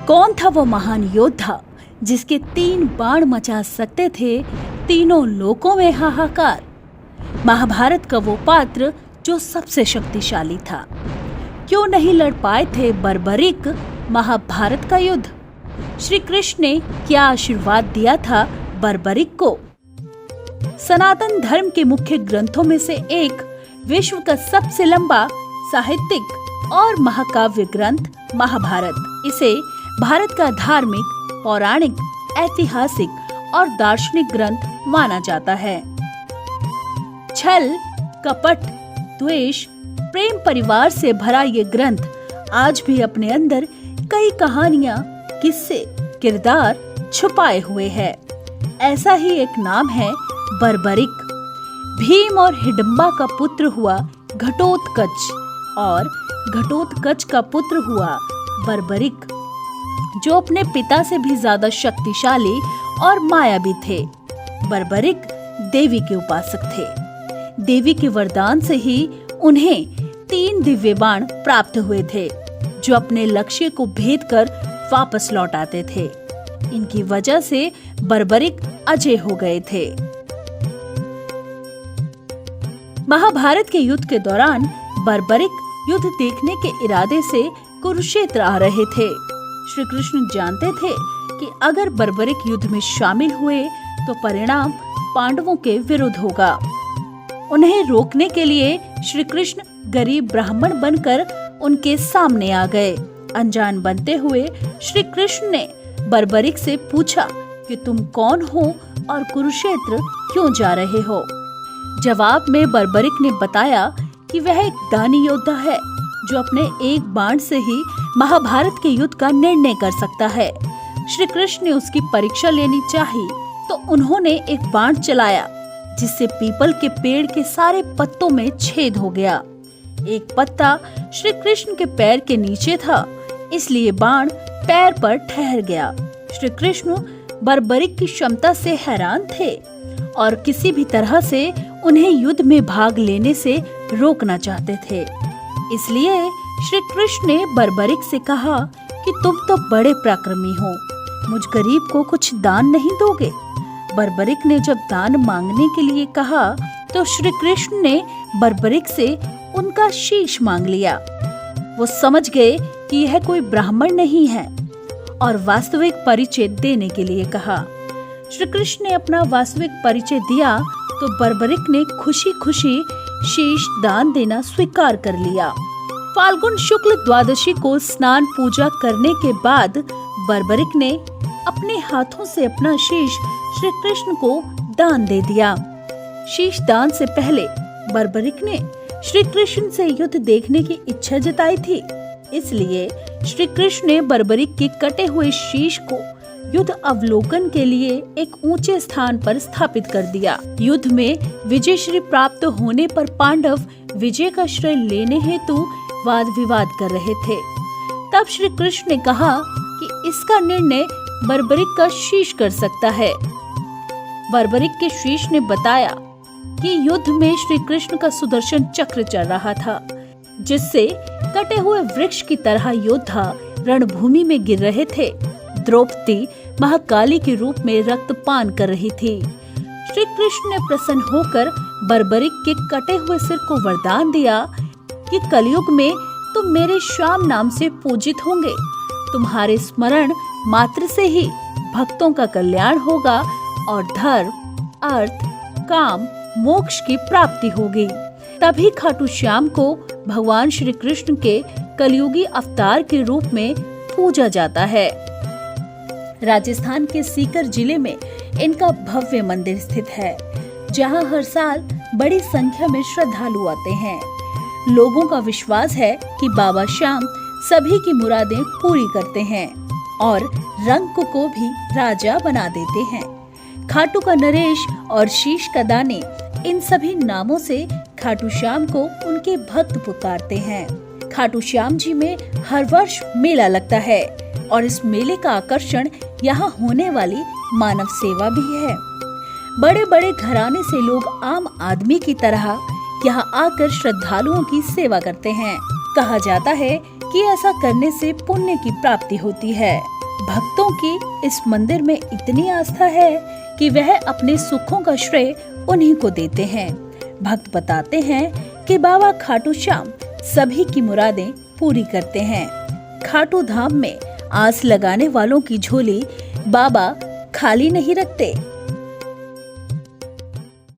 कौन था वो महान योद्धा जिसके 3 बाण मचा सकते थे तीनों लोकों में हाहाकार। महाभारत का वो पात्र जो सबसे शक्तिशाली था। क्यों नहीं लड़ पाए थे बर्बरिक महाभारत का युद्ध? श्री कृष्ण ने क्या आशीर्वाद दिया था बर्बरिक को? सनातन धर्म के मुख्य ग्रंथों में से एक, विश्व का सबसे लंबा साहित्यिक और महाकाव्य ग्रंथ महाभारत, इसे भारत का धार्मिक, पौराणिक, ऐतिहासिक और दार्शनिक ग्रंथ माना जाता है। छल, कपट, द्वेष, प्रेम परिवार से भरा ये ग्रंथ आज भी अपने अंदर कई कहानियां, किस्से, किरदार छुपाए हुए है। ऐसा ही एक नाम है बर्बरिक। भीम और हिडिंबा का पुत्र हुआ घटोत्कच और घटोत्कच का पुत्र हुआ बर्बरिक, जो अपने पिता से भी ज्यादा शक्तिशाली और मायावी थे। बर्बरिक देवी के उपासक थे। देवी के वरदान से ही उन्हें 3 दिव्य बाण प्राप्त हुए थे, जो अपने लक्ष्य को भेद कर वापस लौट आते थे। इनकी वजह से बर्बरिक अजय हो गए थे। महाभारत के युद्ध के दौरान बर्बरिक युद्ध देखने के इरादे से कुरुक्षेत्र आ रहे थे। श्री कृष्ण जानते थे कि अगर बर्बरिक युद्ध में शामिल हुए तो परिणाम पांडवों के विरुद्ध होगा। उन्हें रोकने के लिए श्री कृष्ण गरीब ब्राह्मण बनकर उनके सामने आ गए। अनजान बनते हुए श्री कृष्ण ने बर्बरिक से पूछा कि तुम कौन हो और कुरुक्षेत्र क्यों जा रहे हो? जवाब में बर्बरिक ने बताया कि वह एक दानी योद्धा है, जो अपने एक बाण से ही महाभारत के युद्ध का निर्णय कर सकता है। श्री कृष्ण ने उसकी परीक्षा लेनी चाही, तो उन्होंने एक बाण चलाया, जिससे पीपल के पेड़ के सारे पत्तों में छेद हो गया। एक पत्ता श्री कृष्ण के पैर के नीचे था, इसलिए बाण पैर पर ठहर गया। श्री कृष्ण बर्बरिक की क्षमता से हैरान थे और किसी भी तरह से उन्हें युद्ध में भाग लेने से रोकना चाहते थे। इसलिए श्री कृष्ण ने बर्बरिक से कहा कि तुम तो बड़े पराक्रमी हो, मुझ गरीब को कुछ दान नहीं दोगे? बर्बरिक ने जब दान मांगने के लिए कहा तो श्री कृष्ण ने बर्बरिक से उनका शीश मांग लिया। वो समझ गए कि यह कोई ब्राह्मण नहीं है और वास्तविक परिचय देने के लिए कहा। श्री कृष्ण ने अपना वास्तविक परिचय दिया तो बर्बरिक ने खुशी खुशी शीश दान देना स्वीकार कर लिया। फाल्गुन शुक्ल द्वादशी को स्नान पूजा करने के बाद बर्बरिक ने अपने हाथों से अपना शीश श्री कृष्ण को दान दे दिया। शीश दान से पहले बर्बरिक ने श्री कृष्ण से युद्ध देखने की इच्छा जताई थी, इसलिए श्री कृष्ण ने बर्बरिक के कटे हुए शीश को युद्ध अवलोकन के लिए एक ऊंचे स्थान पर स्थापित कर दिया। युद्ध में विजय श्री प्राप्त होने पर पांडव विजय का श्रेय लेने हेतु वाद विवाद कर रहे थे। तब श्री कृष्ण ने कहा कि इसका निर्णय बर्बरिक का शीश कर सकता है। बर्बरिक के शीश ने बताया कि युद्ध में श्री कृष्ण का सुदर्शन चक्र चल रहा था, जिससे कटे हुए वृक्ष की तरह योद्धा रणभूमि में गिर रहे थे। द्रौपदी महाकाली के रूप में रक्तपान कर रही थी। श्री कृष्ण ने प्रसन्न होकर बर्बरिक के कटे हुए सिर को वरदान दिया कि कलयुग में तुम मेरे श्याम नाम से पूजित होंगे। तुम्हारे स्मरण मात्र से ही भक्तों का कल्याण होगा और धर्म, अर्थ, काम, मोक्ष की प्राप्ति होगी। तभी खाटू श्याम को भगवान श्री कृष्ण के कलयुगी अवतार के रूप में पूजा जाता है। राजस्थान के सीकर जिले में इनका भव्य मंदिर स्थित है, जहां हर साल बड़ी संख्या में श्रद्धालु आते हैं। लोगों का विश्वास है कि बाबा श्याम सभी की मुरादें पूरी करते हैं और रंग को भी राजा बना देते हैं। खाटू का नरेश और शीश का दाने, इन सभी नामों से खाटू श्याम को उनके भक्त पुकारते हैं। खाटू श्याम जी में हर वर्ष मेला लगता है और इस मेले का आकर्षण यहाँ होने वाली मानव सेवा भी है। बड़े बड़े घराने से लोग आम आदमी की तरह यहाँ आकर श्रद्धालुओं की सेवा करते हैं। कहा जाता है कि ऐसा करने से पुण्य की प्राप्ति होती है। भक्तों की इस मंदिर में इतनी आस्था है कि वह अपने सुखों का श्रेय उन्हीं को देते हैं। भक्त बताते हैं कि बाबा खाटू श्याम सभी की मुरादें पूरी करते हैं। खाटू धाम में आस लगाने वालों की झोली बाबा खाली नहीं रखते।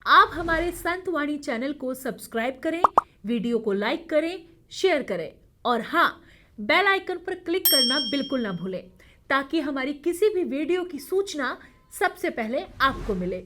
आप हमारे संत वाणी चैनल को सब्सक्राइब करें, वीडियो को लाइक करें, शेयर करें और हाँ, बेल आइकन पर क्लिक करना बिल्कुल ना भूलें ताकि हमारी किसी भी वीडियो की सूचना सबसे पहले आपको मिले।